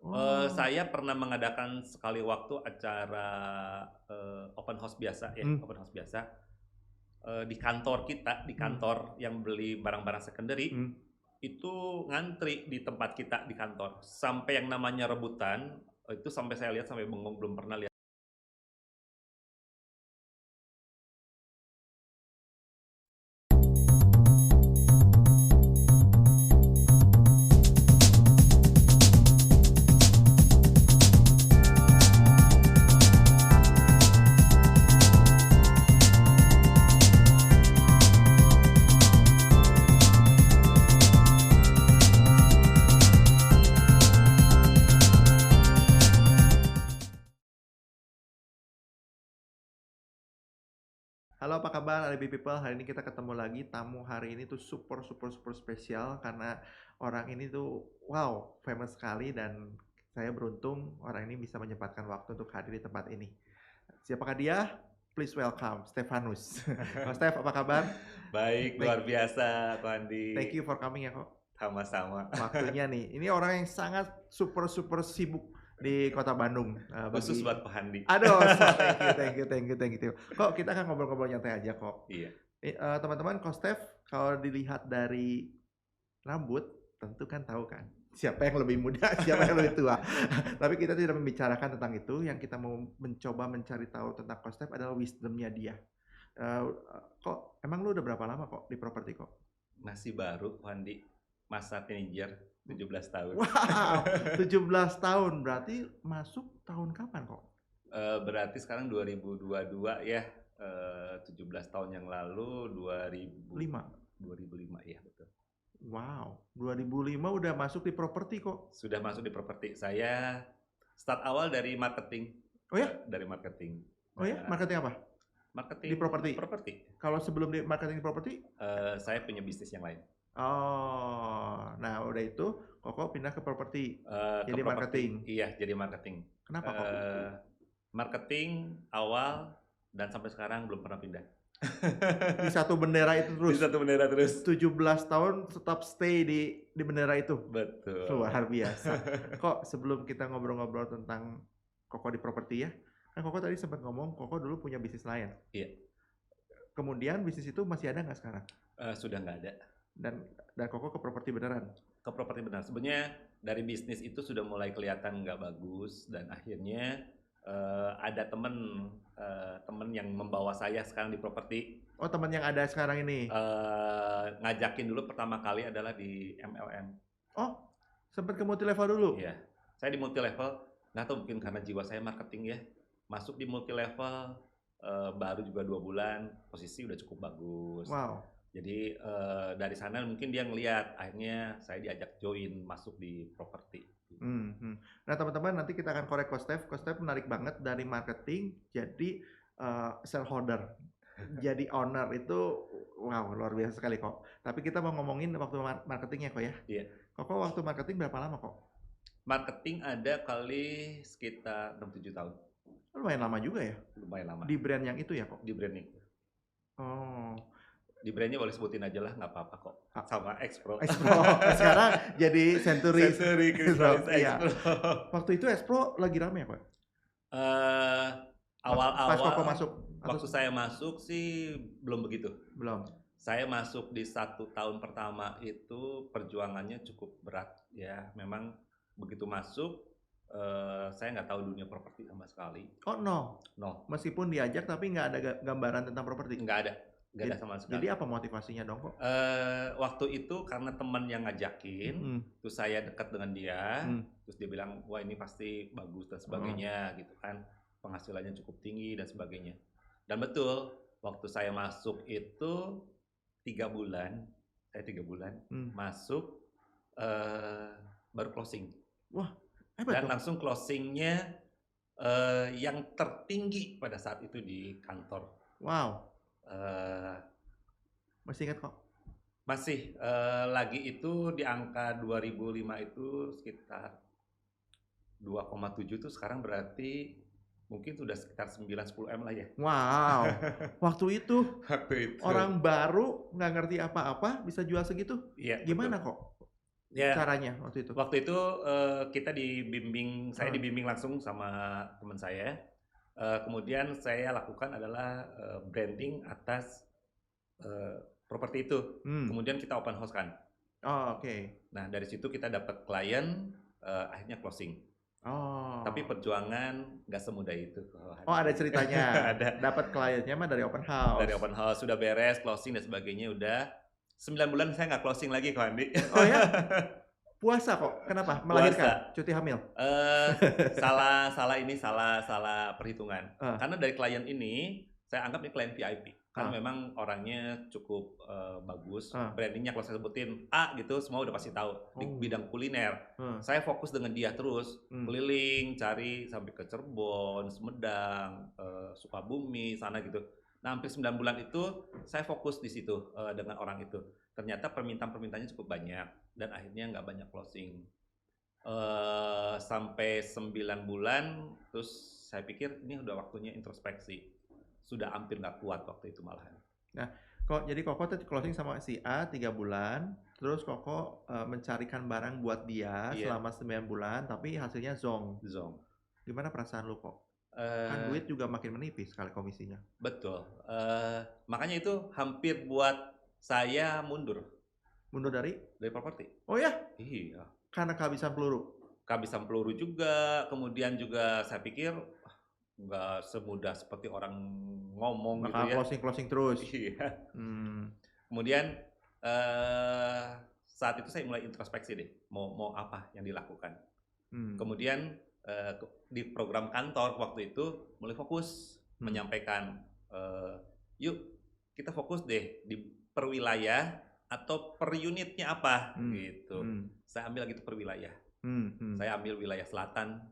Oh. Saya pernah mengadakan sekali waktu acara, open house biasa ya, Mmm. open house biasa, di kantor kita, di Mmm. kantor yang beli barang-barang secondary, Mmm. itu ngantri di tempat kita di kantor. Sampai yang namanya rebutan, itu sampai saya lihat sampai bengong, belum pernah lihat. Halo, apa kabar RB People? Hari ini kita ketemu lagi. Tamu hari ini tuh super spesial karena orang ini tuh wow, famous sekali dan saya beruntung orang ini bisa menyempatkan waktu untuk hadir di tempat ini. Siapakah dia? Please welcome Stefanus. Mas Stef, apa kabar? Baik, Thank luar biasa, Ko thank Andi. you for coming ya kok. Sama-sama. Waktunya nih. Ini orang yang sangat super sibuk di kota Bandung. Khusus Bagi buat Ko Handi. aduh, thank you. Kok kita kan ngobrol-ngobrol nyantai aja kok. Iya. Teman-teman, Ko Stef kalau dilihat dari rambut, tentu kan tahu kan siapa yang lebih muda, siapa yang lebih tua. Tapi kita tidak membicarakan tentang itu. Yang kita mau mencoba mencari tahu tentang Ko Stef adalah wisdom-nya dia. Kok emang lu udah berapa lama kok di properti kok? Masih baru, Ko Handi. Masa teenager, 17 tahun. Wow, 17 tahun. Berarti masuk tahun kapan kok? Berarti sekarang 2022 ya, 17 tahun yang lalu 5. 2005 ya, betul. Wow, 2005 udah masuk di properti kok. Sudah masuk di properti. Saya start awal dari marketing. Oh ya? Dari marketing. Oh ya, marketing apa? Marketing Di properti? properti. Kalau sebelum di marketing di properti? Saya punya bisnis yang lain. Oh, nah udah itu Koko pindah ke properti. Ke Jadi properti. marketing. Iya, jadi marketing. Kenapa kok? Marketing awal dan sampai sekarang belum pernah pindah. Di satu bendera itu Di terus. satu bendera terus. 17 tahun tetap stay di bendera itu. Betul. Luar biasa. Kok sebelum kita ngobrol-ngobrol tentang Koko di properti ya, kan Koko tadi sempat ngomong Koko dulu punya bisnis lain. Iya. Kemudian bisnis itu masih ada nggak sekarang? Sudah nggak ada. Dan Koko ke properti beneran? Ke properti benar. Sebenarnya dari bisnis itu sudah mulai kelihatan nggak bagus dan akhirnya ada temen yang membawa saya sekarang di properti. Oh, teman yang ada sekarang ini? Ngajakin dulu pertama kali adalah di MLM. Oh, sempat ke multi level dulu? Iya, saya di multi level. Nggak tahu mungkin karena jiwa saya marketing ya. Masuk di multi level baru juga 2 bulan, posisi udah cukup bagus. Wow. Jadi dari sana mungkin dia ngelihat, akhirnya saya diajak join masuk di properti. Nah teman-teman, nanti kita akan korek Ko Stef. Ko Stef menarik banget dari marketing jadi shareholder, jadi owner itu wow luar biasa sekali kok. Tapi kita mau ngomongin waktu marketingnya kok ya. Iya. Kok waktu marketing berapa lama kok? Marketing ada kali sekitar 6-7 tahun. Lumayan lama juga ya? Lumayan lama. Di brand yang itu ya kok? Di branding. Oh. Di brandnya boleh sebutin aja lah, nggak apa-apa kok. Sama Expro. Sekarang jadi Century. Century Crystallis Iya. Expro. Waktu itu Expro lagi rame ya kok? Awal-awal Pas Koko masuk? Waktu saya masuk sih belum begitu. Belum. Saya masuk di 1 tahun pertama itu perjuangannya cukup berat ya. Memang begitu masuk saya nggak tahu dunia properti sama sekali. Oh no? No. Meskipun diajak tapi nggak ada gambaran tentang properti? Nggak ada sama sekali. Jadi apa motivasinya dong kok? Waktu itu karena teman yang ngajakin, terus saya dekat dengan dia, terus dia bilang, wah ini pasti bagus dan sebagainya gitu kan, penghasilannya cukup tinggi dan sebagainya. Dan betul, waktu saya masuk itu 3 bulan, masuk baru closing. Wah, hebat dan dong. Langsung closingnya yang tertinggi pada saat itu di kantor. Wow. Masih ingat kok? Masih, lagi itu di angka 2005 itu sekitar 2,7 itu sekarang berarti mungkin sudah sekitar 9-10 M lah ya. Wow, waktu itu Waktu itu. orang baru nggak ngerti apa-apa bisa jual segitu? Iya. Gimana betul. kok? Ya, caranya waktu itu? Waktu itu kita dibimbing, saya dibimbing langsung sama teman saya. Kemudian saya lakukan adalah branding atas properti itu. Kemudian kita open house kan. Oh, oke. Nah, dari situ kita dapat klien, akhirnya closing. Oh. Tapi perjuangan nggak semudah itu. Oh, ada ceritanya. Ada. Dapat kliennya mah dari open house. Dari open house sudah beres, closing dan sebagainya udah. 9 bulan saya nggak closing lagi kok, Andi. Oh ya? Puasa kok. Kenapa? Melahirkan? Puasa. Cuti hamil? Salah perhitungan. Karena dari klien ini, saya anggap ini klien VIP. Karena memang orangnya cukup bagus. Brandingnya kalau saya sebutin A gitu, semua udah pasti tahu. Di bidang kuliner. Saya fokus dengan dia terus. Keliling, cari sampai ke Cirebon, Sumedang, Sukabumi, sana gitu. Nah, hampir 9 bulan itu saya fokus di situ dengan orang itu. Ternyata permintaannya cukup banyak dan akhirnya nggak banyak closing. Sampai 9 bulan, terus saya pikir ini udah waktunya introspeksi. Sudah hampir nggak kuat waktu itu malahan. Nah, jadi Koko tadi closing sama si A 3 bulan, terus Koko mencarikan barang buat dia selama 9 bulan, tapi hasilnya zonk. Gimana perasaan lu kok? Kan duit juga makin menipis kali komisinya. Betul. Makanya itu hampir buat saya mundur. Mundur dari properti. Oh ya? Iya. Karena kehabisan peluru. Kehabisan peluru juga, kemudian juga saya pikir nggak semudah seperti orang ngomong gitu ya. Closing terus. Iya. Kemudian saat itu saya mulai introspeksi deh, mau apa yang dilakukan. Kemudian di program kantor waktu itu mulai fokus menyampaikan, yuk kita fokus deh di per wilayah atau per unitnya apa gitu. Saya ambil lagi itu per wilayah. Saya ambil wilayah selatan,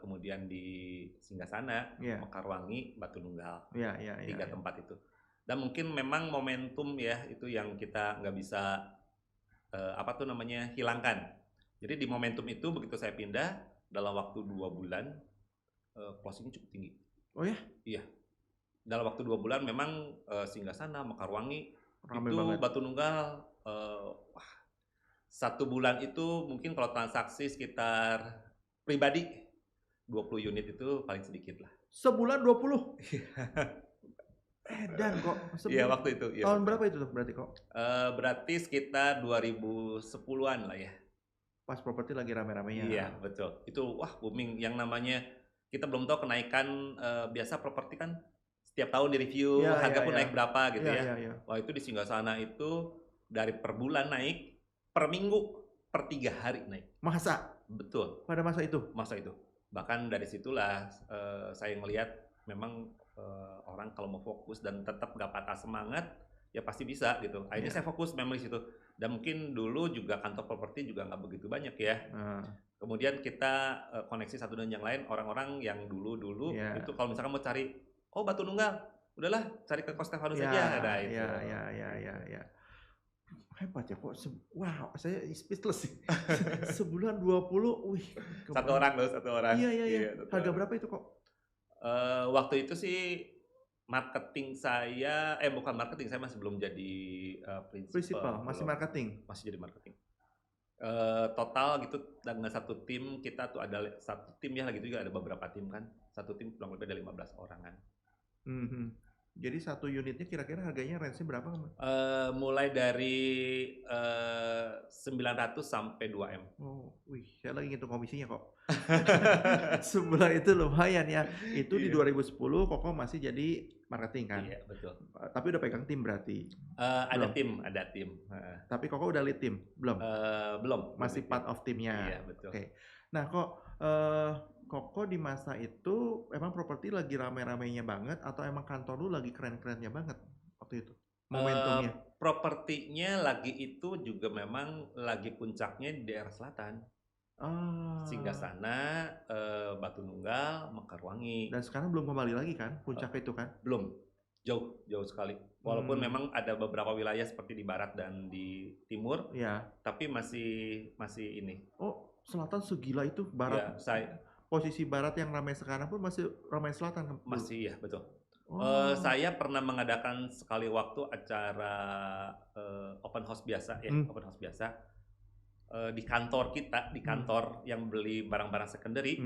kemudian di Singgasana, Mekarwangi, Batu Nunggal, 3 tempat itu. Dan mungkin memang momentum ya itu yang kita nggak bisa hilangkan. Jadi di momentum itu begitu saya pindah dalam waktu 2 bulan closingnya cukup tinggi. Oh ya? Iya. Dalam waktu 2 bulan memang Singgasana, Mekarwangi, ramai itu banget. Batu Nunggal, 1 bulan itu mungkin kalau transaksi sekitar pribadi 20 unit itu paling sedikit lah. Sebulan 20? Dan kok. Iya waktu itu. Iya, tahun berapa itu berarti kok? Berarti sekitar 2010-an lah ya. Pas properti lagi rame-ramenya. Iya betul. Itu booming. Yang namanya kita belum tahu kenaikan, biasa properti kan setiap tahun direview harga pun naik berapa gitu ya. Wah itu di Singgasana itu dari per bulan naik, per minggu, per 3 hari naik. Masa? Betul. Pada masa itu? Masa itu. Bahkan dari situlah saya melihat memang orang kalau mau fokus dan tetap gak patah semangat ya pasti bisa gitu. Akhirnya saya fokus memang di situ. Dan mungkin dulu juga kantor properti juga nggak begitu banyak ya. Kemudian kita koneksi satu dengan yang lain, orang-orang yang dulu itu kalau misalkan mau cari, Batu Nunggal, udahlah cari ke Costa Stefanus saja. Ada itu. Ya. Hebat ya kok. Wow, saya speechless sih. Sebulan 20, wih. Satu orang. Iya. Harga berapa itu kok? Waktu itu sih marketing saya, bukan marketing, saya masih belum jadi principal, masih marketing. Masih jadi marketing. Total gitu dengan satu tim kita tuh ada satu tim ya, lagi juga ada beberapa tim kan. Satu tim kurang lebih ada 15 orangan. Jadi satu unitnya kira-kira harganya range-nya berapa? Mulai dari 900 sampai 2M. Oh, wih, saya lagi ngitung komisinya kok. Sebulan itu lumayan ya. Itu di 2010 Koko masih jadi marketing kan? Iya, betul. Tapi udah pegang tim berarti? Ada tim. Tapi Koko udah lead tim? Belum? Belum. Masih part of timnya? Iya, betul. Oke. Nah kok Koko di masa itu emang properti lagi rame-ramenya banget atau emang kantor lu lagi keren-kerennya banget waktu itu? Momentumnya? Propertinya lagi itu juga memang lagi puncaknya di daerah selatan. Singgasana, Batu Nunggal, Mekarwangi. Dan sekarang belum kembali lagi kan puncak itu kan? Belum, jauh sekali. Walaupun memang ada beberapa wilayah seperti di barat dan di timur, tapi masih ini. Oh, selatan segila itu barat. Posisi barat yang ramai sekarang pun masih ramai selatan kan? Masih ya, betul. Saya pernah mengadakan sekali waktu acara open house biasa ya, open house biasa. di kantor kita, di kantor yang beli barang-barang secondary,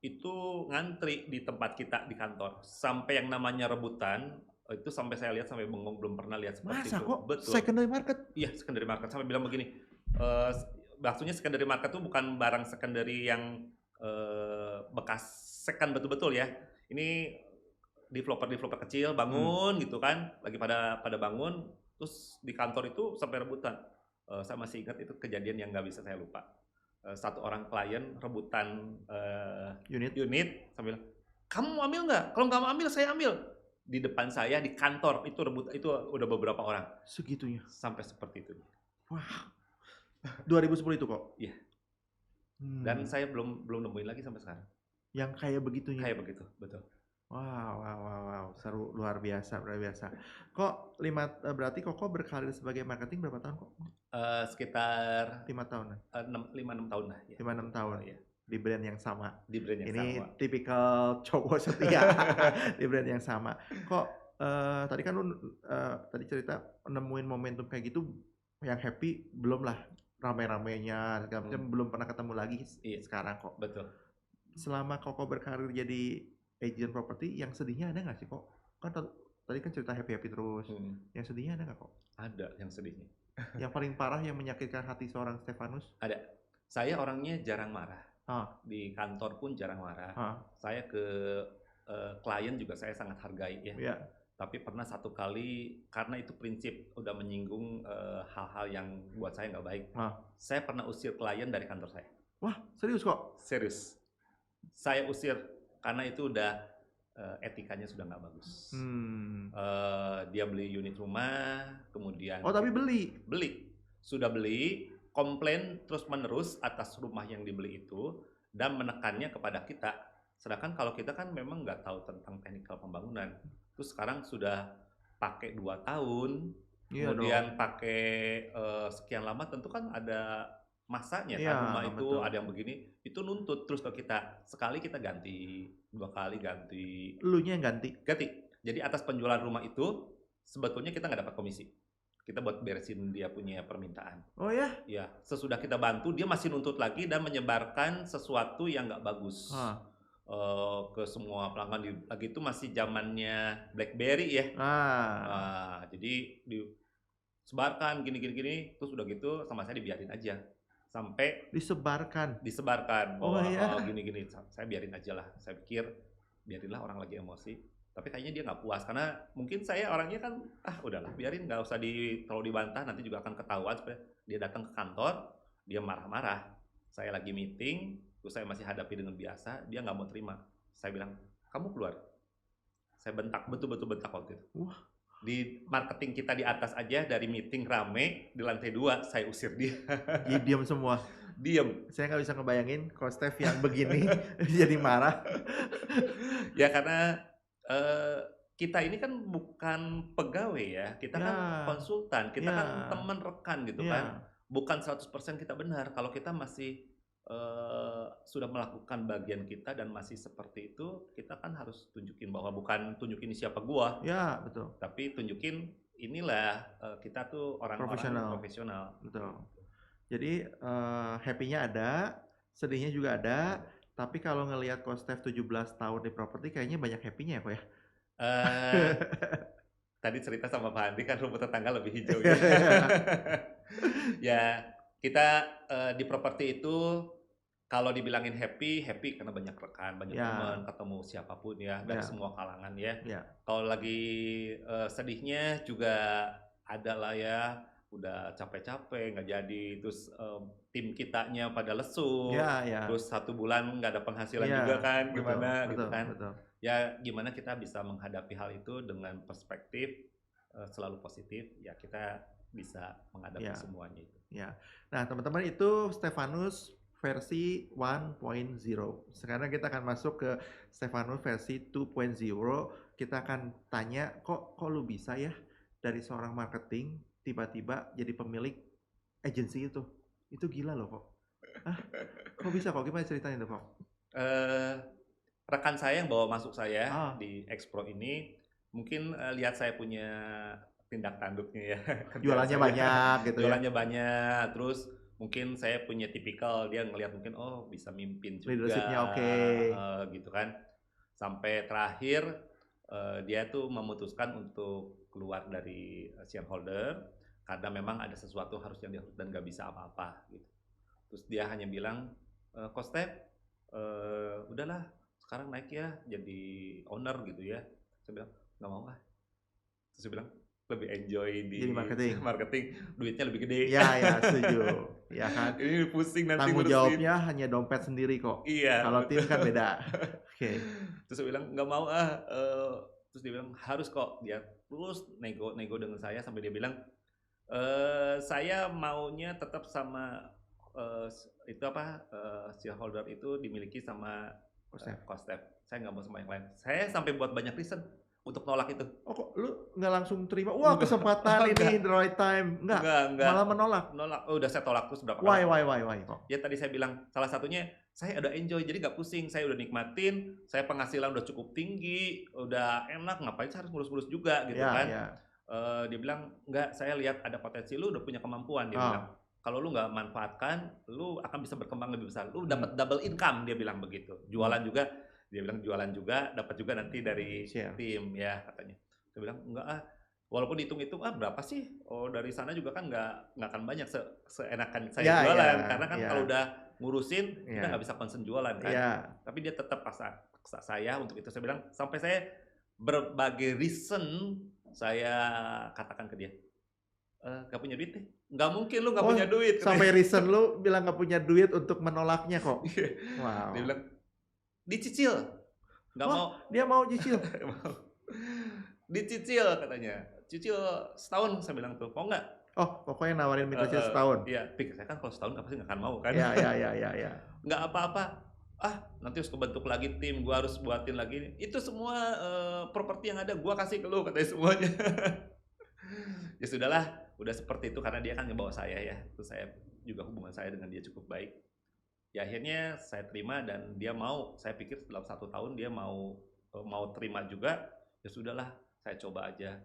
itu ngantri di tempat kita di kantor. Sampai yang namanya rebutan, itu sampai saya lihat sampai bengong, belum pernah lihat seperti Masa itu. kok? Betul. Secondary market? Iya, secondary market. Sampai bilang begini, maksudnya secondary market itu bukan barang secondary yang bekas second betul-betul ya. Ini developer kecil bangun gitu kan, lagi pada bangun, terus di kantor itu sampai rebutan. Saya masih ingat itu kejadian yang nggak bisa saya lupa. Satu orang klien rebutan unit sambil, kamu ambil nggak? Kalau nggak mau ambil, saya ambil. Di depan saya di kantor itu itu udah beberapa orang. Segitunya? Sampai seperti itu. Wah, 2010 itu kok? Iya. Dan saya belum nemuin lagi sampai sekarang. Yang kayak begitunya? Kayak begitu, betul. Wow, seru, luar biasa. Kok berarti Koko berkarir sebagai marketing berapa tahun kok? Sekitar 5 tahun. 5-6 tahun lah. Ya. 5-6 tahun. Ya. Di brand yang sama. Di brand yang ini sama. tipikal cowok setia di brand yang sama. Kok tadi kan lu tadi cerita nemuin momentum kayak gitu yang happy belum lah, rame-ramenya segala macam, belum pernah ketemu lagi sekarang kok. Betul. Selama Koko berkarir jadi agent property, yang sedihnya ada nggak sih kok? Kan tadi kan cerita happy terus. Yang sedihnya ada nggak kok? Ada yang sedihnya. Yang paling parah yang menyakitkan hati seorang Stefanus? Ada. Saya orangnya jarang marah. Di kantor pun jarang marah. Saya ke klien juga saya sangat hargai ya. Yeah. Tapi pernah satu kali, karena itu prinsip udah menyinggung hal-hal yang buat saya nggak baik. Saya pernah usir klien dari kantor saya. Wah, serius kok? Serius. Saya usir karena itu udah etikanya sudah nggak bagus. Dia beli unit rumah, kemudian tapi beli, sudah beli, komplain terus menerus atas rumah yang dibeli itu dan menekannya kepada kita. Sedangkan kalau kita kan memang nggak tahu tentang teknikal pembangunan. Terus sekarang sudah pakai 2 tahun, kemudian pakai sekian lama, tentu kan ada masanya kan rumah itu betul. Ada yang begini, itu nuntut terus ke kita. Sekali kita ganti, 2 kali ganti. Elunya yang ganti? Ganti. Jadi atas penjualan rumah itu sebetulnya kita nggak dapat komisi. Kita buat beresin dia punya permintaan. Oh ya? Ya, sesudah kita bantu dia masih nuntut lagi dan menyebarkan sesuatu yang nggak bagus ke semua pelanggan. Lagi itu masih zamannya BlackBerry ya. Jadi disebarkan gini, terus udah gitu sama saya dibiarin aja. Sampai disebarkan bahwa gini saya biarin aja lah, saya pikir biarinlah orang lagi emosi, tapi kayaknya dia nggak puas karena mungkin saya orangnya kan udahlah biarin, nggak usah terlalu dibantah, nanti juga akan ketahuan. Supaya dia datang ke kantor dia marah-marah, saya lagi meeting terus saya masih hadapi dengan biasa, dia nggak mau terima. Saya bilang kamu keluar, saya bentak, betul-betul bentak waktu itu. Di marketing kita di atas aja, dari meeting rame di lantai 2 saya usir dia. Dia diam semua. Diam. Saya nggak bisa ngebayangin kalau Steph yang begini jadi marah. Ya karena kita ini kan bukan pegawai ya, kita kan konsultan, kita kan teman rekan gitu kan. Bukan 100% kita benar. Kalau kita masih sudah melakukan bagian kita dan masih seperti itu, kita kan harus tunjukin bahwa bukan tunjukin siapa gua. Ya, betul. Tapi tunjukin inilah kita tuh orang-orang profesional. Betul. Jadi happy-nya ada, sedihnya juga ada, tapi kalau ngelihat Coach Steph 17 tahun di properti kayaknya banyak happy-nya ya kok ya. Tadi cerita sama Pak Andi kan rumput tetangga lebih hijau ya. Ya, kita di properti itu kalau dibilangin happy karena banyak rekan, banyak teman, ketemu siapapun ya, dari semua kalangan ya. Kalau lagi sedihnya juga ada lah ya, udah capek-capek nggak jadi, terus tim kitanya pada lesu, terus 1 bulan nggak ada penghasilan juga kan, gimana gitu kan. Ya gimana kita bisa menghadapi hal itu dengan perspektif selalu positif, ya kita bisa menghadapi semuanya itu. Nah teman-teman, itu Stefanus versi 1.0. Sekarang kita akan masuk ke Stefanus versi 2.0. Kita akan tanya, kok lu bisa ya dari seorang marketing tiba-tiba jadi pemilik agensi itu? Itu gila loh kok. Kok bisa kok? Gimana ceritanya tuh kok? Rekan saya yang bawa masuk saya di Expro ini mungkin lihat saya punya tindak tanduknya ya. Jualannya banyak gitu. Jualannya banyak, terus mungkin saya punya tipikal, dia ngelihat mungkin oh bisa mimpin juga, leadership-nya gitu kan. Sampai terakhir dia tuh memutuskan untuk keluar dari shareholder karena memang ada sesuatu harus yang dia dan nggak bisa apa-apa gitu. Terus dia hanya bilang, Coach Step, udahlah sekarang naik ya jadi owner gitu ya. Saya bilang nggak mau ah. Terus dia bilang lebih enjoy di jadi marketing, duitnya lebih gede. Ya setuju. Ya kan. Ini pusing nanti Tanggung ngurusin. jawabnya hanya dompet sendiri kok. Iya. Kalau tim kan beda. Oke. Terus saya bilang nggak mau ah. Terus dia bilang harus kok. Dia terus nego dengan saya sampai dia bilang saya maunya tetap sama itu apa shareholder itu dimiliki sama Coach Step. Saya nggak mau sama yang lain. Saya sampai buat banyak reason untuk nolak itu. Oh kok lu nggak langsung terima? Wah kesempatan ini the right time. Enggak. Malah menolak. Oh, udah saya tolak terus berapa kali. Why kok? Ya tadi saya bilang salah satunya saya ada enjoy jadi nggak pusing. Saya udah nikmatin. Saya penghasilan udah cukup tinggi, udah enak. Ngapain saya harus ngurus-ngurus juga gitu kan? Yeah. Dia bilang enggak. Saya lihat ada potensi lu udah punya kemampuan. Dia bilang kalau lu nggak manfaatkan, lu akan bisa berkembang lebih besar. Lu dapat double income. Dia bilang begitu. Jualan juga. Dia bilang jualan juga, dapat juga nanti dari tim ya katanya. Saya bilang enggak ah, walaupun hitung-hitung berapa sih? Oh dari sana juga kan nggak akan banyak seenakan saya jualan karena kan kalau udah ngurusin kita nggak bisa concern jualan kan. Tapi dia tetap paksa saya untuk itu. Saya bilang sampai saya berbagai reason saya katakan ke dia. Gak punya duit nih. Nggak mungkin lu nggak punya duit. Sampai reason lu bilang nggak punya duit untuk menolaknya kok. Wow. Dia bilang dicicil, nggak mau. Dia mau cicil. Dicicil katanya, cicil setahun. Saya bilang tuh, mau nggak? Oh, pokoknya nawarin minta cicil setahun. Iya, pikir saya kan kalau setahun pasti nggak akan mau kan? Iya. Nggak apa-apa. Nanti harus kebentuk lagi tim, gua harus buatin lagi. Itu semua properti yang ada, gua kasih ke lu katanya semuanya. Ya sudahlah, udah seperti itu karena dia kan ngebawa saya ya. Terus saya juga hubungan saya dengan dia cukup baik. Ya akhirnya saya terima dan dia mau. Saya pikir dalam 1 tahun dia mau terima juga. Ya sudahlah, saya coba aja.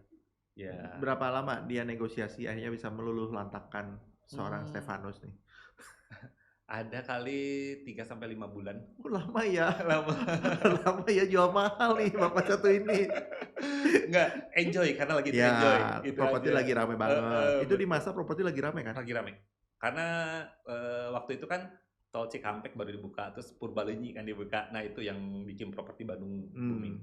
Ya. Berapa lama dia negosiasi akhirnya bisa meluluh lantakkan seorang Stefanus nih? Ada kali 3-5 bulan. Lama ya. Lama ya, jual mahal nih bapak satu ini. Enggak, enjoy karena lagi enjoy. Gitu properti lagi rame banget. Itu di masa properti lagi rame kan? Lagi rame. Karena waktu itu kan Tol Cikampek baru dibuka, terus Purbalenyi kan dibuka. Nah itu yang bikin properti Bandung booming.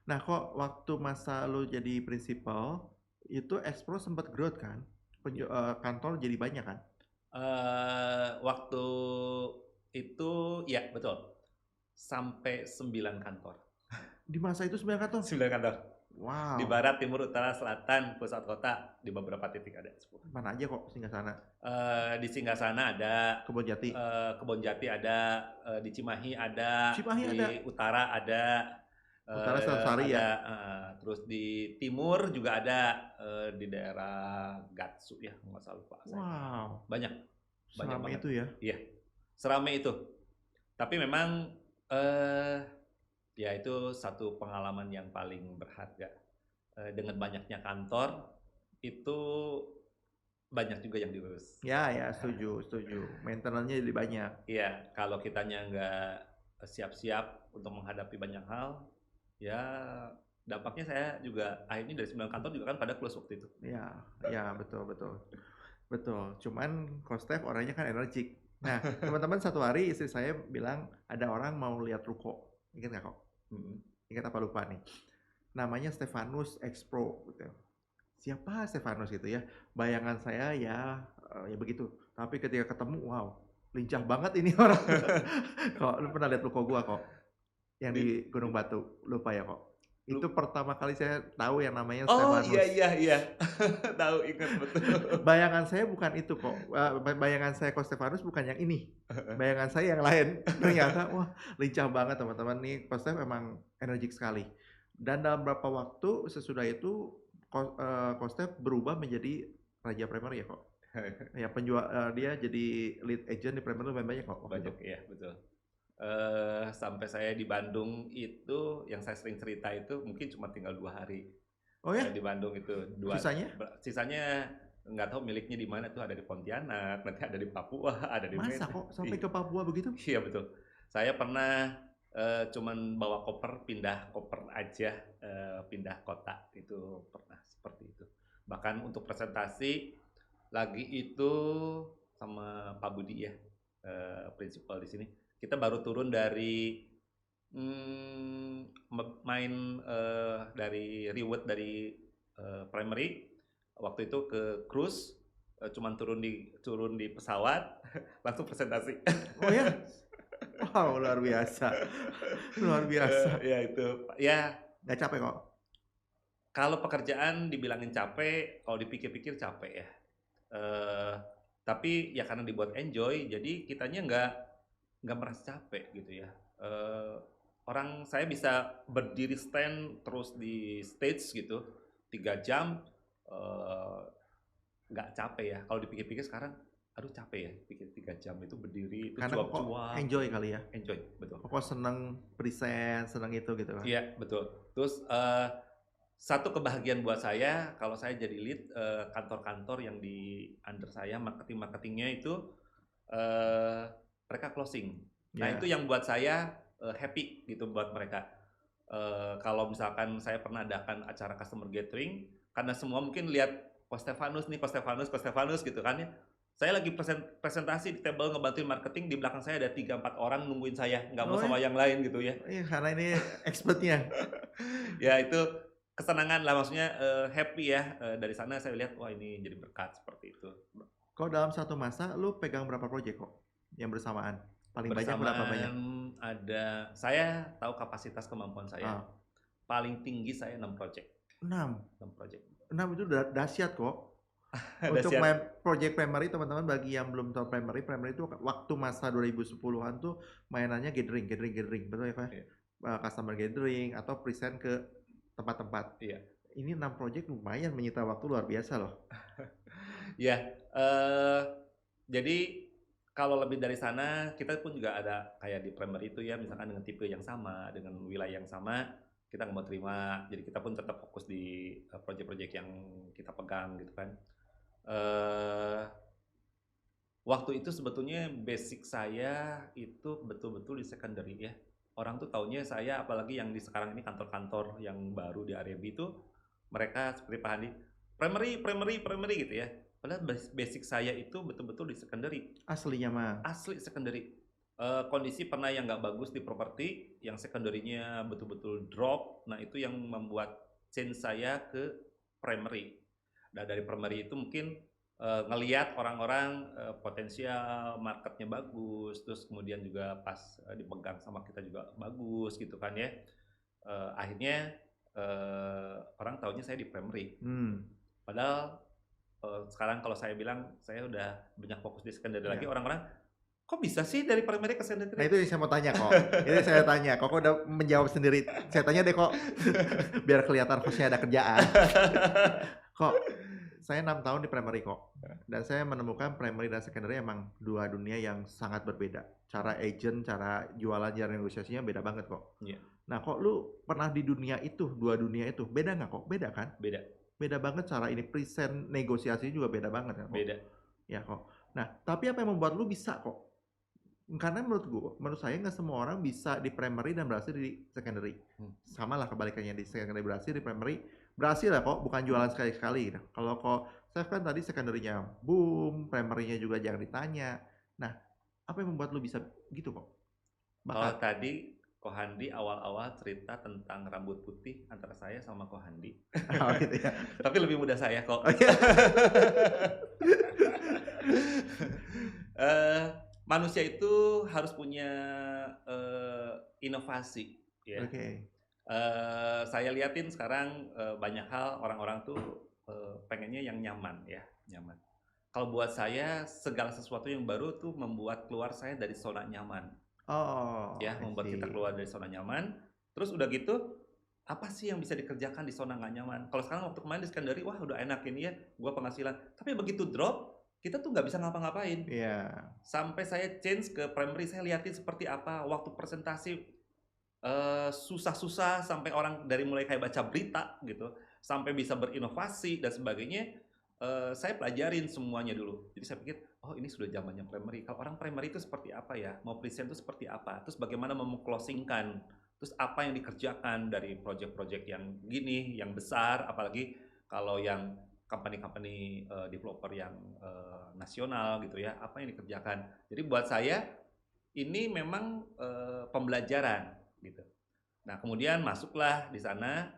Nah kok waktu masa lu jadi prinsipal, itu Expro sempat growth kan? Kantor jadi banyak kan? Waktu itu ya betul. Sampai 9 kantor. Di masa itu 9 kantor? 9 kantor. Wow. Di barat, timur, utara, selatan, pusat kota, di beberapa titik ada 10. Mana aja kok Singgasana? Di Singgasana ada. Kebonjati. Kebonjati ada, di Cimahi ada. Cimahi di ada. Utara ada. Utara Sari ya. Terus di timur juga ada di daerah Gatsu ya, nggak salah lupa. Wow. Banyak banget. Itu ya? Iya, seramai itu. Tapi memang ya itu satu pengalaman yang paling berharga. Dengan banyaknya kantor, itu banyak juga yang diurus. Ya, setuju. Maintenance-nya jadi banyak. Iya, kalau kitanya nggak siap-siap untuk menghadapi banyak hal, ya dampaknya saya juga akhirnya dari 9 kantor juga kan pada close waktu itu. Ya, betul. Cuman Coach Stef orangnya kan energik. Nah, teman-teman satu hari istri saya bilang ada orang mau lihat ruko. Ingat nggak kok? Ingat apa lupa nih? Namanya Stefanus Expro gitu. Siapa Stefanus gitu ya? Bayangan saya ya begitu. Tapi ketika ketemu, wow, lincah banget ini orang. Kok lu pernah lihat ruko gua kok? Yang di Gunung Batu, lupa ya kok? Itu pertama kali saya tahu yang namanya Stefanus. Oh iya. Tahu, ingat betul. Bayangan saya bukan itu kok. Bayangan saya Coach Stefanus bukan yang ini. Bayangan saya yang lain. Ternyata wah lincah banget teman-teman nih. Coach Stef emang energik sekali. Dan dalam beberapa waktu sesudah itu Coach Stef berubah menjadi Raja Premier ya kok. Ya dia jadi lead agent di Premier lumayan banyak kok. Banyak ya betul. Sampai saya di Bandung itu yang saya sering cerita itu mungkin cuma tinggal 2 hari. Oh ya? Di Bandung itu Sisanya? Sisanya nggak tahu miliknya di mana tuh, ada di Pontianak, nanti ada di Papua, ada di Masa Medan. kok sampai ke Papua begitu? Iya betul. Saya pernah cuman bawa koper, pindah koper aja, pindah kota, itu pernah seperti itu. Bahkan untuk presentasi lagi itu sama Pak Budi ya, prinsipal di sini. Kita baru turun dari main dari reward dari primary waktu itu ke cruise, cuman turun di pesawat langsung presentasi. Oh ya? Wow, luar biasa. Luar biasa. Ya itu. Ya, nggak capek kok? Kalau pekerjaan dibilangin capek, kalau dipikir-pikir capek ya. Tapi ya karena dibuat enjoy, jadi kitanya nggak merasa capek gitu ya. Saya bisa berdiri stand terus di stage gitu 3 jam, nggak capek ya. Kalau dipikir-pikir sekarang, aduh capek ya, pikir 3 jam itu berdiri, itu karena kok enjoy kali ya? Enjoy, betul. Kok seneng present, seneng itu gitu kan? Iya, betul. Terus satu kebahagiaan buat saya, kalau saya jadi lead kantor-kantor yang di under saya, marketingnya itu mereka closing. Nah itu yang buat saya happy gitu buat mereka. Kalau misalkan saya pernah adakan acara customer gathering, karena semua mungkin lihat Ko Stefanus gitu kan ya. Saya lagi presentasi di table ngebantuin marketing, di belakang saya ada 3-4 orang nungguin saya, nggak mau sama yang lain gitu ya. Iya, karena ini expertnya. Ya itu kesenangan lah, maksudnya happy ya. Dari sana saya lihat, wah ini jadi berkat seperti itu. Kok dalam satu masa lu pegang berapa proyek kok yang bersamaan? Paling banyak berapa banyak? Ada, saya tahu kapasitas kemampuan saya. Paling tinggi saya 6 proyek. 6 proyek. 6 itu dahsyat kok. Untuk main project primary, teman-teman bagi yang belum tahu primary itu waktu masa 2010-an tuh mainannya gathering, betul ya Pak? Iya. Customer gathering atau present ke tempat-tempat. Iya. Ini 6 project lumayan menyita waktu luar biasa loh. Ya, jadi kalau lebih dari sana, kita pun juga ada kayak di primary itu ya, misalkan dengan tipe yang sama, dengan wilayah yang sama, kita nggak mau terima. Jadi kita pun tetap fokus di project-project yang kita pegang gitu kan. Waktu itu sebetulnya basic saya itu betul-betul di secondary ya. Orang tuh taunya saya, apalagi yang di sekarang ini kantor-kantor yang baru di area B itu, mereka seperti Pak Handi, primary gitu ya. Padahal basic saya itu betul-betul di secondary. Aslinya mah? Asli secondary. Kondisi pernah yang nggak bagus di properti, yang secondary-nya betul-betul drop. Nah itu yang membuat change saya ke primary. Nah dari primary itu mungkin ngelihat orang-orang potensial marketnya bagus, terus kemudian juga pas dipegang sama kita juga bagus gitu kan ya. Akhirnya orang taunya saya di primary. Padahal sekarang kalau saya bilang saya udah banyak fokus di secondary lagi, orang-orang kok bisa sih dari primary ke secondary? Nah itu yang saya mau tanya kok. Ini saya tanya, kok udah menjawab sendiri. Saya tanya deh kok, biar kelihatan hostnya ada kerjaan. Kok saya 6 tahun di primary kok, dan saya menemukan primary dan secondary emang dua dunia yang sangat berbeda. Cara agent, cara jualan, cara negosiasinya beda banget kok. Iya. Nah kok lu pernah di dunia itu, dua dunia itu, beda nggak kok? Beda kan? Beda banget cara ini present, negosiasinya juga beda banget ya kok? Beda. Ya kok. Nah tapi apa yang membuat lu bisa kok? Karena menurut saya nggak semua orang bisa di primary dan berhasil di secondary. Sama lah kebalikannya, di secondary berhasil, di primary berhasil ya kok, bukan jualan sekali-sekali. Nah, kalau kok saya kan tadi secondary-nya boom, primary-nya juga jangan ditanya. Nah, apa yang membuat lu bisa gitu kok? Kalau tadi Ko Handi awal-awal cerita tentang rambut putih antara saya sama Ko Handi. Oh, gitu ya. Tapi lebih muda saya kok. Manusia itu harus punya inovasi ya. Saya liatin sekarang banyak hal orang-orang tuh pengennya yang nyaman ya, nyaman. Kalau buat saya segala sesuatu yang baru tuh membuat keluar saya dari zona nyaman. Ya, membuat kita keluar dari zona nyaman. Terus udah gitu, apa sih yang bisa dikerjakan di zona nggak nyaman? Kalau sekarang waktu kemarin di secondary, wah udah enak ini ya, gua penghasilan. Tapi begitu drop, kita tuh nggak bisa ngapa-ngapain. Sampai saya change ke primary, saya liatin seperti apa waktu presentasi. Susah-susah sampai orang dari mulai kayak baca berita gitu sampai bisa berinovasi dan sebagainya, saya pelajarin semuanya dulu. Jadi saya pikir, oh ini sudah zamannya primary. Kalau orang primary itu seperti apa ya? Mau present itu seperti apa? Terus bagaimana mau closingkan? Terus apa yang dikerjakan dari project-project yang gini, yang besar, apalagi kalau yang company-company developer yang nasional gitu ya, apa yang dikerjakan? Jadi buat saya ini memang pembelajaran gitu. Nah kemudian masuklah di sana.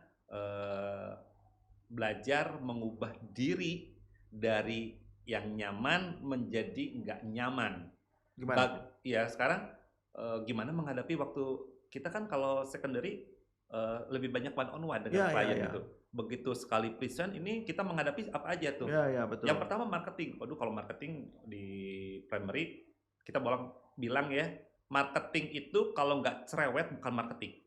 Belajar mengubah diri dari yang nyaman menjadi nggak nyaman. Gimana? Ya sekarang gimana menghadapi waktu kita kan kalau secondary lebih banyak one on one dengan klien gitu. Begitu sekali present ini kita menghadapi apa aja tuh. Betul. Yang pertama marketing. Waduh kalau marketing di primary kita bilang ya marketing itu kalau nggak cerewet bukan marketing.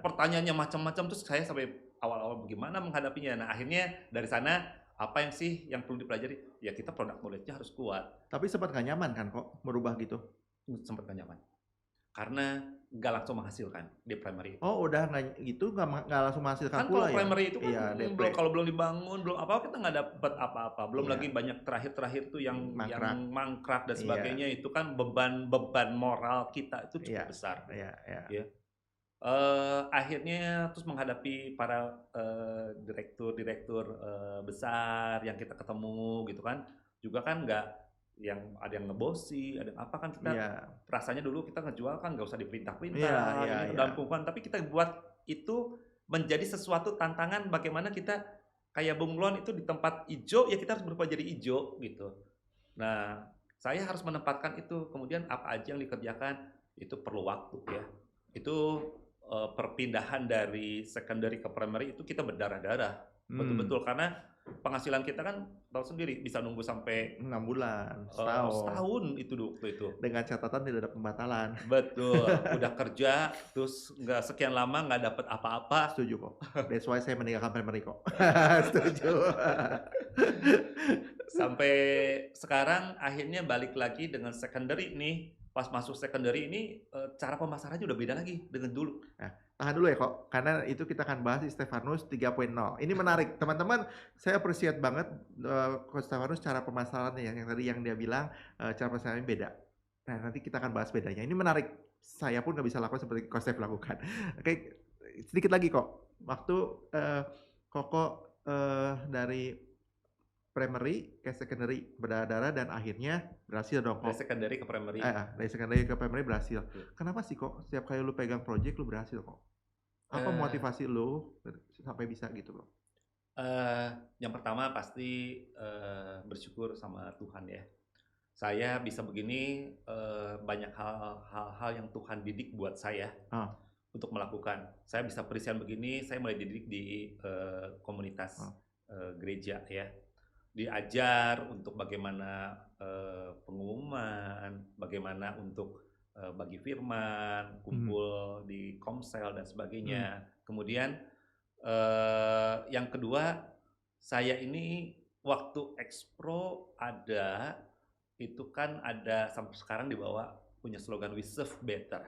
Pertanyaannya macam-macam terus saya sampai awal-awal bagaimana menghadapinya. Nah akhirnya dari sana apa yang sih yang perlu dipelajari? Ya kita product knowledge-nya harus kuat. Tapi sempat gak nyaman kan kok merubah gitu? Sempat gak nyaman. Karena nggak langsung menghasilkan di primary. Oh udah nggak gitu nggak langsung menghasilkan kan pula kalau primary itu kan belum, kalau belum dibangun belum apa kita nggak dapat apa-apa. Belum lagi banyak terakhir tuh yang mangkrak dan sebagainya itu kan beban moral kita itu cukup besar. Ya. Akhirnya terus menghadapi para direktur besar yang kita ketemu gitu kan juga kan nggak yang ada yang ngebosi, ada yang apa kan kita rasanya dulu kita ngejual kan nggak usah diperintah-perintah dalam pengumuman, tapi kita buat itu menjadi sesuatu tantangan bagaimana kita kayak bunglon itu di tempat hijau ya kita harus berubah jadi hijau gitu. Nah saya harus menempatkan itu, kemudian apa aja yang dikerjakan itu perlu waktu ya. Itu perpindahan dari secondary ke primary itu kita berdarah-darah betul-betul karena penghasilan kita kan tahu sendiri bisa nunggu sampai 6 bulan, setahun itu waktu itu dengan catatan tidak ada pembatalan. Betul, udah kerja terus nggak sekian lama nggak dapat apa-apa. Setuju kok. That's why saya meninggalkan primary kok. Setuju. Sampai sekarang akhirnya balik lagi dengan secondary nih. Pas masuk secondary ini cara pemasarannya udah beda lagi dengan dulu. Nah, tahan dulu ya kok, karena itu kita akan bahas di Stefanus 3.0. Ini menarik, teman-teman. Saya appreciate banget Coach Stefanus cara pemasarannya yang tadi yang dia bilang cara pemasarannya beda. Nah nanti kita akan bahas bedanya. Ini menarik. Saya pun nggak bisa lakukan seperti Coach Stef lakukan. Oke, sedikit lagi kok. Waktu Koko dari primary ke secondary berdarah-darah dan akhirnya berhasil dong kok. Dari secondary ke primary. Dari secondary ke primary berhasil. Kenapa sih kok setiap kali lu pegang project lu berhasil kok? Apa motivasi lu sampai bisa gitu kok? Yang pertama pasti bersyukur sama Tuhan ya. Saya bisa begini banyak hal-hal yang Tuhan didik buat saya untuk melakukan. Saya bisa present begini, saya mulai dididik di komunitas gereja ya. Diajar untuk bagaimana pengumuman, bagaimana untuk bagi firman, kumpul di komsel dan sebagainya. Kemudian yang kedua, saya ini waktu Expro ada, itu kan ada sampai sekarang dibawa punya slogan We Serve Better.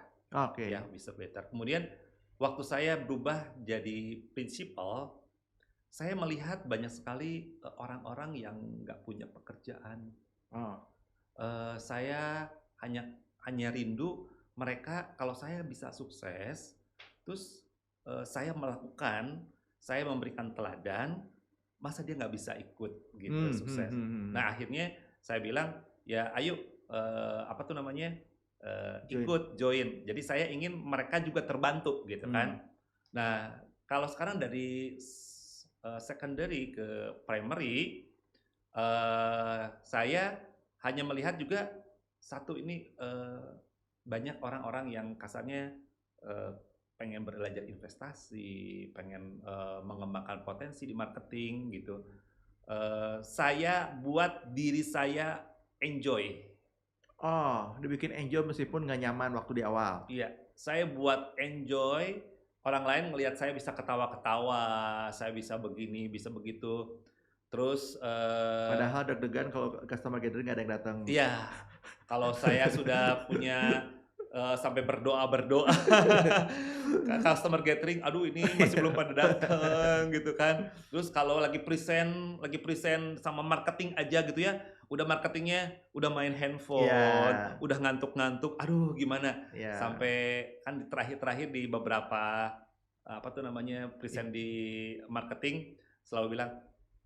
Ya, We Serve Better. Kemudian waktu saya berubah jadi principal, saya melihat banyak sekali orang-orang yang nggak punya pekerjaan. Saya hanya rindu mereka kalau saya bisa sukses, terus saya melakukan, saya memberikan teladan, masa dia nggak bisa ikut gitu sukses. Nah akhirnya saya bilang ya ayo apa tuh namanya ikut join. Jadi saya ingin mereka juga terbantu gitu kan. Nah kalau sekarang dari secondary ke primary, saya hanya melihat juga satu ini banyak orang-orang yang kasarnya pengen belajar investasi, pengen mengembangkan potensi di marketing gitu. Saya buat diri saya enjoy. Dibikin enjoy meskipun nggak nyaman waktu di awal. Iya, saya buat enjoy. Orang lain melihat saya bisa ketawa-ketawa, saya bisa begini, bisa begitu. Terus padahal deg-degan kalau customer gathering nggak ada yang datang. Iya, kalau saya sudah punya sampai berdoa. Customer gathering, aduh ini masih belum pada datang gitu kan. Terus kalau lagi present sama marketing aja gitu ya, udah marketingnya udah main handphone, Iya. udah ngantuk-ngantuk, aduh gimana. Iya. Sampai kan terakhir-terakhir di beberapa apa tuh namanya present di marketing selalu bilang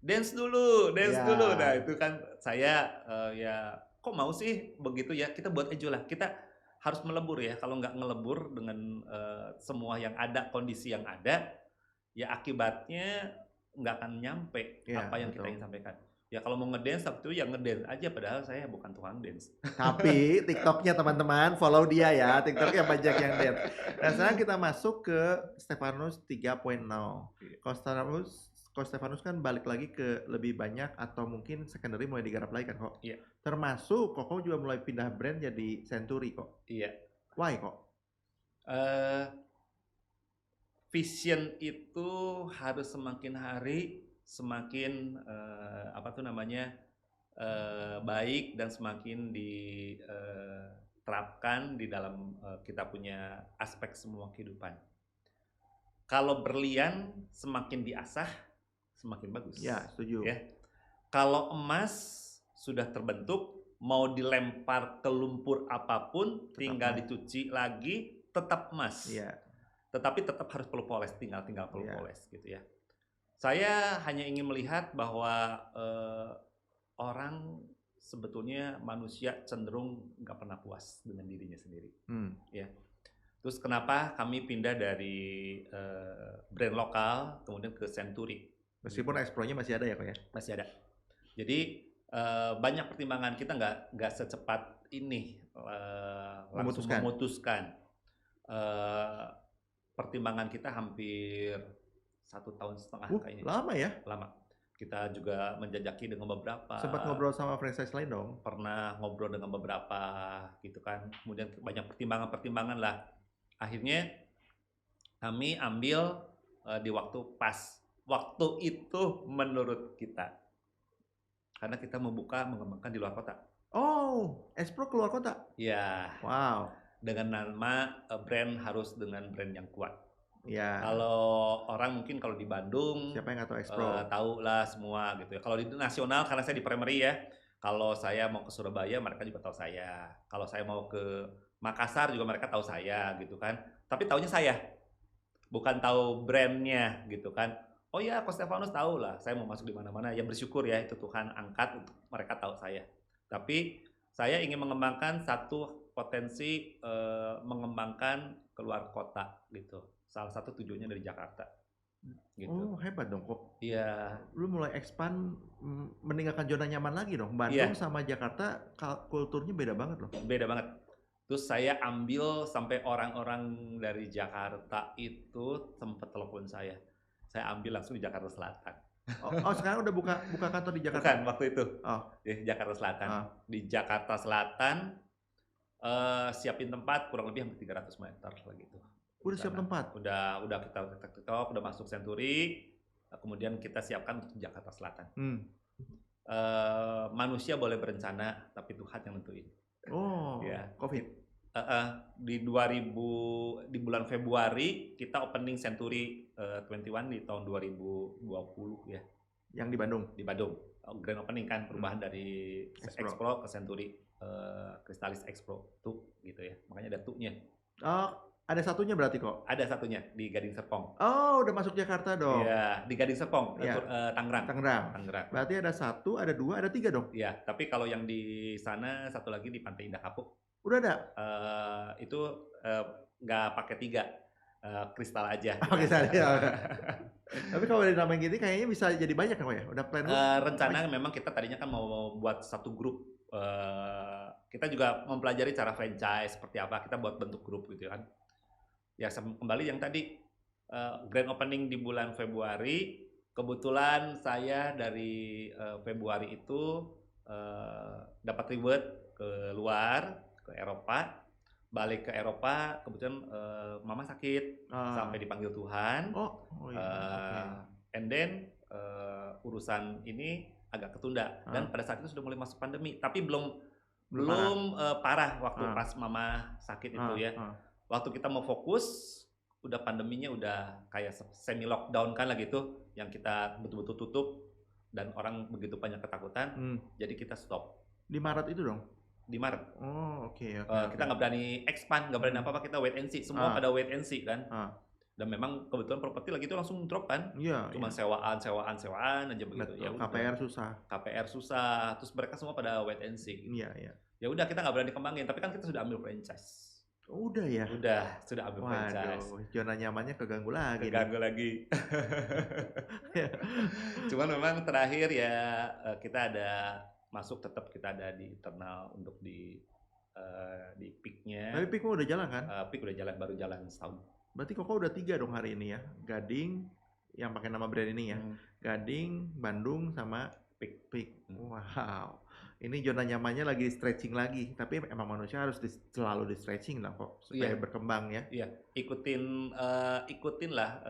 dance dulu. Iya. Nah itu kan saya ya kok mau sih begitu ya, kita buat aja lah. Kita harus melebur ya, kalau nggak ngelebur dengan semua yang ada, kondisi yang ada, ya akibatnya nggak akan nyampe Iya, apa yang kita betul. ingin sampaikan. Ya kalau mau ngedance waktu itu ya ngedance aja, padahal saya bukan tukang dance. Tapi TikToknya teman-teman follow dia ya, TikToknya banyak yang dance. Nah sekarang kita masuk ke Stefanus 3.0. Kalau Stefanus kan balik lagi ke lebih banyak atau mungkin secondary mulai digarap lagi kan kok. Iya. Termasuk Koko juga mulai pindah brand jadi Century kok. Iya. Why kok? Vision itu harus semakin hari semakin apa tuh namanya baik dan semakin diterapkan di dalam kita punya aspek semua kehidupan. Kalau berlian semakin diasah semakin bagus. Ya, setuju. Ya. Kalau emas sudah terbentuk, mau dilempar ke lumpur apapun, Tetap tinggal emas. dicuci lagi, tetap emas. Iya. Tetapi tetap harus perlu poles, tinggal perlu Iya. poles gitu ya. Saya hanya ingin melihat bahwa orang sebetulnya manusia cenderung nggak pernah puas dengan dirinya sendiri. Ya. Terus kenapa kami pindah dari brand lokal kemudian ke Century? Meskipun Expro-nya masih ada ya kok ya? Masih ada. Jadi banyak pertimbangan, kita nggak secepat ini langsung memutuskan. Pertimbangan kita hampir 1,5 tahun kayaknya. Lama ya? Lama. Kita juga menjajaki dengan beberapa. Sempat ngobrol sama franchise lain dong? Pernah ngobrol dengan beberapa gitu kan. Kemudian banyak pertimbangan lah. Akhirnya kami ambil di waktu pas. Waktu itu menurut kita. Karena kita mengembangkan di luar kota. Oh, Expro keluar kota? Iya. Wow. Dengan nama brand harus dengan brand yang kuat. Ya. Kalau orang mungkin kalau di Bandung, siapa yang nggak tahu Expro? Tahu lah semua gitu ya. Kalau di nasional karena saya di primary ya. Kalau saya mau ke Surabaya mereka juga tahu saya. Kalau saya mau ke Makassar juga mereka tahu saya gitu kan. Tapi taunya saya, bukan tahu brandnya gitu kan. Oh ya, Coach Stefanus tahu lah. Saya mau masuk di mana-mana. Ya bersyukur ya itu Tuhan angkat untuk mereka tahu saya. Tapi saya ingin mengembangkan satu potensi mengembangkan keluar kota gitu. Salah satu tujuannya dari Jakarta. Gitu. Oh hebat dong kok. Iya. Lu mulai expand meninggalkan zona nyaman lagi dong. Bandung sama Jakarta kulturnya beda banget loh. Beda banget. Terus saya ambil sampai orang-orang dari Jakarta itu sempat telepon saya. Saya ambil langsung di Jakarta Selatan. Oh sekarang udah buka kantor di Jakarta? Bukan, waktu itu. Oh. Di Jakarta Selatan. Di Jakarta Selatan siapin tempat kurang lebih hampir 300 meter lah gitu. Udah siap tempat? Udah kita ketok, udah masuk Century, kemudian kita siapkan untuk Jakarta Selatan. Manusia boleh berencana, tapi Tuhan yang nentuin. Oh, ya. COVID. Di bulan Februari kita opening Century 21 di tahun 2020 ya. Yang di Bandung? Di Bandung. Grand opening kan, perubahan dari Expro ke Century, Crystalis Expro tuh gitu ya. Makanya ada tuh-nya. Oh, ada satunya berarti kok? Ada satunya di Gading Serpong. Oh, udah masuk Jakarta dong? Iya, di Gading Serpong, Tangerang. Berarti ada 1, ada 2, ada 3 dong? Iya, tapi kalau yang di sana satu lagi di Pantai Indah Kapuk. Udah ada? Itu nggak pakai 3, kristal aja. Oke, ya. Tapi kalau dari namanya gini kayaknya bisa jadi banyak kan ya? Udah plan rencana memang kita tadinya kan mau buat satu grup. Kita juga mempelajari cara franchise seperti apa. Kita buat bentuk grup gitu kan. Ya kembali yang tadi grand opening di bulan Februari. Kebetulan saya dari Februari itu dapat reward ke luar, ke Eropa. Balik ke Eropa, kebetulan mama sakit sampai dipanggil Tuhan. And then urusan ini agak ketunda dan pada saat itu sudah mulai masuk pandemi, tapi belum Belum parah waktu pas mama sakit itu ya. Waktu kita mau fokus, udah pandeminya udah kayak semi lockdown kan lah gitu, yang kita betul-betul tutup dan orang begitu banyak ketakutan, jadi kita stop. Di Maret itu dong? Di Maret. Oh, oke. Kita nggak berani expand, nggak berani apa-apa, kita wait and see. Semua pada wait and see kan. Dan memang kebetulan properti lagi itu langsung drop kan. Cuma sewaan aja begitu. Ya KPR susah. KPR susah. Terus mereka semua pada wait and see. Iya. Ya udah kita nggak berani kembangin, tapi kan kita sudah ambil franchise. Udah ya? Sudah ambil franchise. Zona nyamannya keganggu lagi. Cuman memang terakhir ya kita ada masuk, tetap kita ada di internal untuk di peak-nya. Tapi peak udah jalan kan? Peak udah jalan, baru jalan setahun. Berarti Koko udah 3 dong hari ini ya? Gading, yang pakai nama brand ini ya? Gading, Bandung, sama Peak. Wow. Ini zona nyamannya lagi stretching lagi. Tapi emang manusia harus selalu di stretching lah kok. Supaya berkembang ya. Iya, ikutin lah.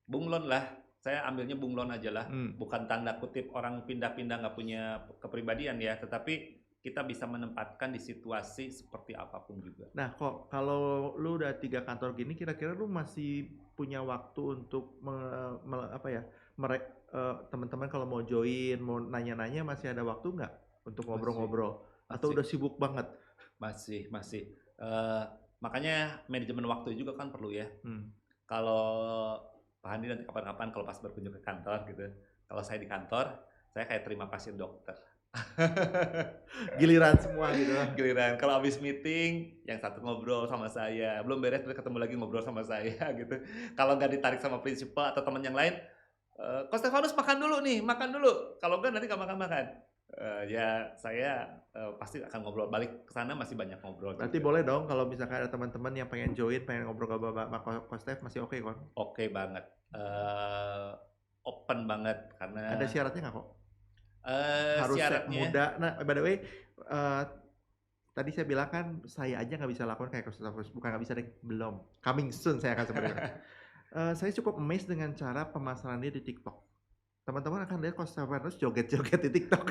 Bunglon lah. Saya ambilnya bunglon aja lah. Bukan tanda kutip orang pindah-pindah nggak punya kepribadian ya. Tetapi kita bisa menempatkan di situasi seperti apapun juga. Nah, kok kalau lu udah 3 kantor gini, kira-kira lu masih punya waktu untuk teman-teman kalau mau join, mau nanya-nanya, masih ada waktu nggak untuk ngobrol-ngobrol? Atau udah sibuk banget? Masih. Makanya manajemen waktu juga kan perlu ya. Kalau Pak Handi nanti kapan-kapan kalau pas berkunjung ke kantor gitu, kalau saya di kantor, saya kayak terima pasien dokter. Giliran semua gitu. Giliran. Kalau habis meeting, yang satu ngobrol sama saya, belum beres ketemu lagi ngobrol sama saya gitu. Kalau nggak ditarik sama prinsipal atau teman yang lain, Ko Stefanus makan dulu. Kalau nggak nanti nggak makan. Ya saya pasti akan ngobrol balik ke sana, masih banyak ngobrol. Berarti juga boleh dong kalau misalkan ada teman-teman yang pengen join, pengen ngobrol sama Ko Stef, masih oke kan? Oke banget. Open banget karena. Ada syaratnya nggak kok? Harus muda. Nah, by the way, tadi saya bilang kan saya aja nggak bisa lakukan kayak Ko Stefanus. Bukan nggak bisa deh, belum. Coming soon saya akan sebenarnya. Saya cukup amazed dengan cara pemasaran dia di TikTok. Teman-teman akan lihat Ko Stefanus joget-joget di TikTok.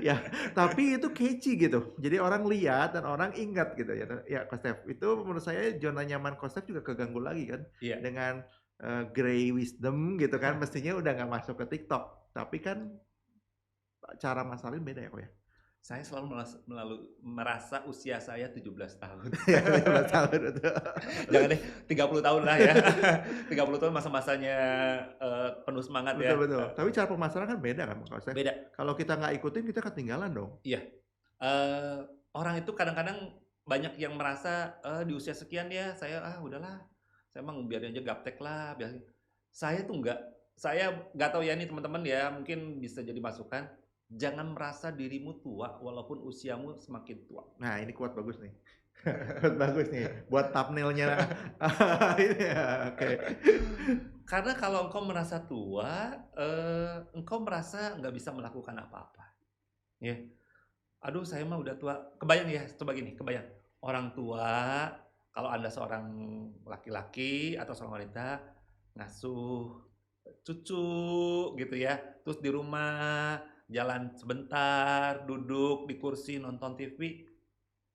Ya, tapi itu catchy gitu. Jadi orang lihat dan orang ingat gitu ya. Ya, Ko Stef, itu menurut saya zona nyaman Ko Stef juga keganggu lagi kan. Dengan Grey Wisdom gitu kan. Mestinya udah nggak masuk ke TikTok. Tapi kan cara masalin beda ya kok ya? Saya selalu merasa usia saya 17 tahun. 17 tahun itu. Jangan deh, 30 tahun lah ya. 30 tahun masa-masanya penuh semangat ya. Betul. Tapi cara pemasaran kan beda kan Kak Stef? Beda. Kalau kita nggak ikutin, kita ketinggalan dong. Iya. Orang itu kadang-kadang banyak yang merasa di usia sekian ya, saya udahlah. Saya emang biarin aja gaptek lah. Saya tuh enggak. Saya nggak tahu ya nih teman-teman ya, mungkin bisa jadi masukan. Jangan merasa dirimu tua walaupun usiamu semakin tua. Nah, ini kuat bagus nih. Bagus nih buat thumbnailnya. Ini ya, oke. Karena kalau engkau merasa tua, engkau merasa nggak bisa melakukan apa-apa. Ya. Aduh, saya mah udah tua. Kebayang ya, coba gini, kebayang. Orang tua, kalau Anda seorang laki-laki atau seorang wanita, ngasuh cucu gitu ya. Terus di rumah jalan sebentar, duduk di kursi nonton TV,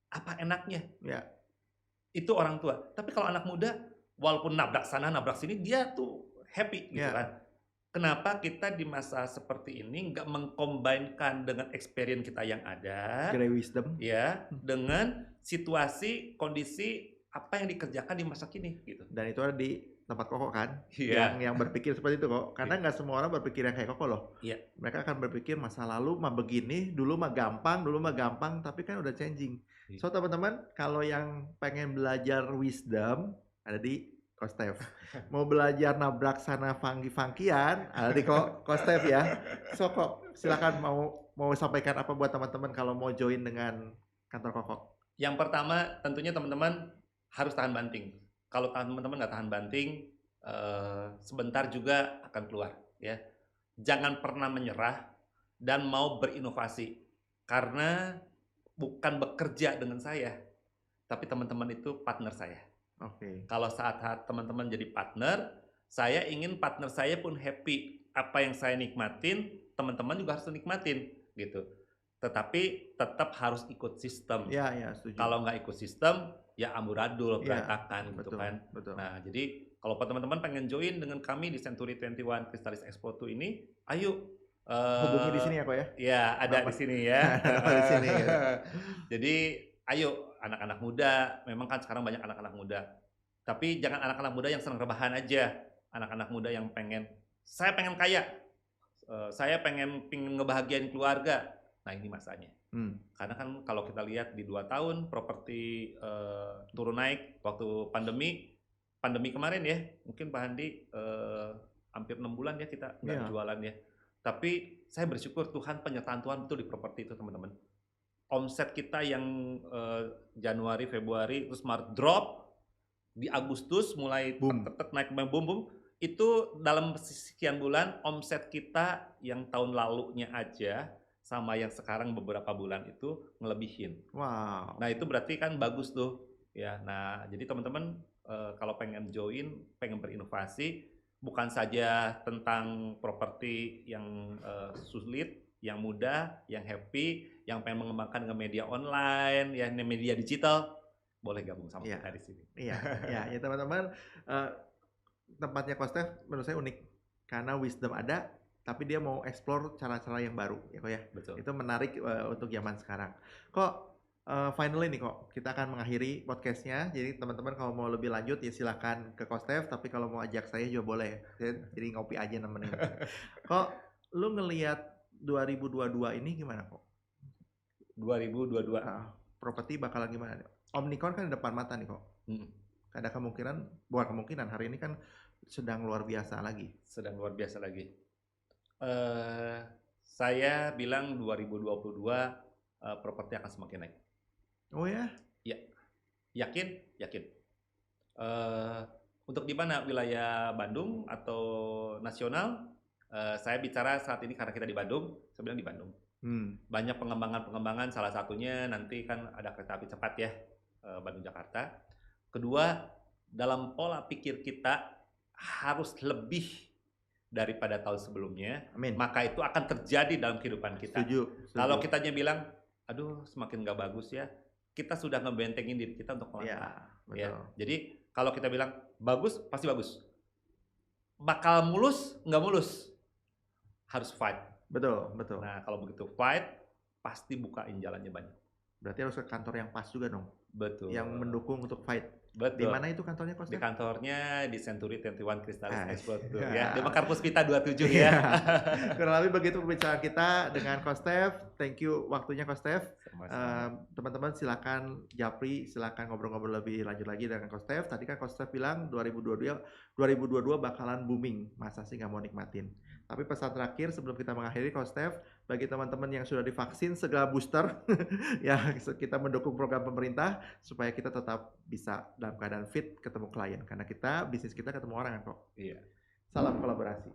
apa enaknya? Ya. Itu orang tua. Tapi kalau anak muda, walaupun nabrak sana nabrak sini, dia tuh happy gitu kan. Kenapa kita di masa seperti ini nggak mengcombine-kan dengan experience kita yang ada, Grey Wisdom, ya, dengan situasi kondisi apa yang dikerjakan di masa kini gitu. Dan itu ada di tempat Koko kan, yang berpikir seperti itu kok. Karena nggak semua orang berpikir yang kayak Koko loh. Mereka akan berpikir masa lalu mah begini, dulu mah gampang, tapi kan udah changing. So teman-teman, kalau yang pengen belajar wisdom ada di Ko Stef. Mau belajar nabrak sana funky-funkian ada di Ko Stef ya. So kok silakan mau sampaikan apa buat teman-teman kalau mau join dengan kantor Koko. Yang pertama tentunya teman-teman harus tahan banting. Kalau teman-teman nggak tahan banting, sebentar juga akan keluar. Ya, jangan pernah menyerah dan mau berinovasi. Karena bukan bekerja dengan saya, tapi teman-teman itu partner saya. Kalau saat teman-teman jadi partner, saya ingin partner saya pun happy. Apa yang saya nikmatin, teman-teman juga harus nikmatin, gitu. tetapi tetap harus ikut sistem. Iya, setuju. Kalau nggak ikut sistem, ya amburadul, berantakan gitu betul, kan. betul. Nah, jadi kalau teman-teman pengen join dengan kami di Century 21 Crystalis Expo 2 ini, ayo hubungi di sini ya kok ya. Ya, ada di sini ya. Ada di sini. Gitu. Jadi, ayo anak-anak muda, memang kan sekarang banyak anak-anak muda. Tapi jangan anak-anak muda yang senang rebahan aja. Anak-anak muda yang saya pengen kaya. Saya pengen ngebahagiain keluarga. Nah, ini masanya. Karena kan kalau kita lihat di 2 tahun properti turun naik waktu pandemi kemarin ya, mungkin Pak Handi hampir 6 bulan ya kita nggak jualan ya. Tapi saya bersyukur Tuhan, penyertaan Tuhan betul di properti itu teman-teman. Omset kita yang Januari, Februari, terus Maret drop, di Agustus mulai naik boom, itu dalam sekian bulan omset kita yang tahun lalunya aja sama yang sekarang beberapa bulan itu ngelebihin. Wow. Nah itu berarti kan bagus tuh ya. Nah jadi teman-teman kalau pengen join, pengen berinovasi, bukan saja tentang properti yang sulit, yang mudah, yang happy, yang pengen mengembangkan dengan media online, ya media digital, boleh gabung sama kita di sini. Iya, ya teman-teman, tempatnya Kostef menurut saya unik karena wisdom ada, tapi dia mau explore cara-cara yang baru, ya kok ya. Betul. Itu menarik untuk zaman sekarang. Kok finally nih kok kita akan mengakhiri podcastnya. Jadi teman-teman kalau mau lebih lanjut ya silakan ke Kostef. Tapi kalau mau ajak saya juga boleh. Jadi ngopi aja nemenin. Kok lu ngelihat 2022 ini gimana kok? 2022. Properti bakalan gimana? Omnicon kan di depan mata nih kok. Ada kemungkinan, bukan kemungkinan, hari ini kan sedang luar biasa lagi. Saya bilang 2022 properti akan semakin naik. Oh ya? Ya, yakin. Untuk di mana, wilayah Bandung atau nasional? Saya bicara saat ini karena kita di Bandung. Saya bilang di Bandung. Banyak pengembangan, salah satunya nanti kan ada kereta api cepat ya, Bandung Jakarta. Kedua, dalam pola pikir kita harus lebih daripada tahun sebelumnya. Amin. Maka itu akan terjadi dalam kehidupan kita. Setuju. Kalau kita hanya bilang, aduh semakin nggak bagus ya, kita sudah ngebentengin diri kita untuk melangkah. Ya, jadi kalau kita bilang bagus, pasti bagus. Bakal mulus, nggak mulus, harus fight. Betul. Nah kalau begitu fight, pasti bukain jalannya banyak. Berarti harus ke kantor yang pas juga dong. Betul. Yang mendukung untuk fight. Betul. Di mana itu kantornya, Kostef? Di kantornya di Century 21 Crystalis Expo ya, di Mekar Puspita 27 ya. Kurang lebih begitu pembicaraan kita dengan Kostef. Thank you waktunya Kostef. Teman-teman silakan Japri, silakan ngobrol-ngobrol lebih lanjut lagi dengan Kostef. Tadi kan Kostef bilang 2022 bakalan booming. Masa sih nggak mau nikmatin? Tapi pesan terakhir sebelum kita mengakhiri Kostef, bagi teman-teman yang sudah divaksin segera booster ya, kita mendukung program pemerintah supaya kita tetap bisa dalam keadaan fit ketemu klien, karena bisnis kita ketemu orang kok. Iya. Salam kolaborasi.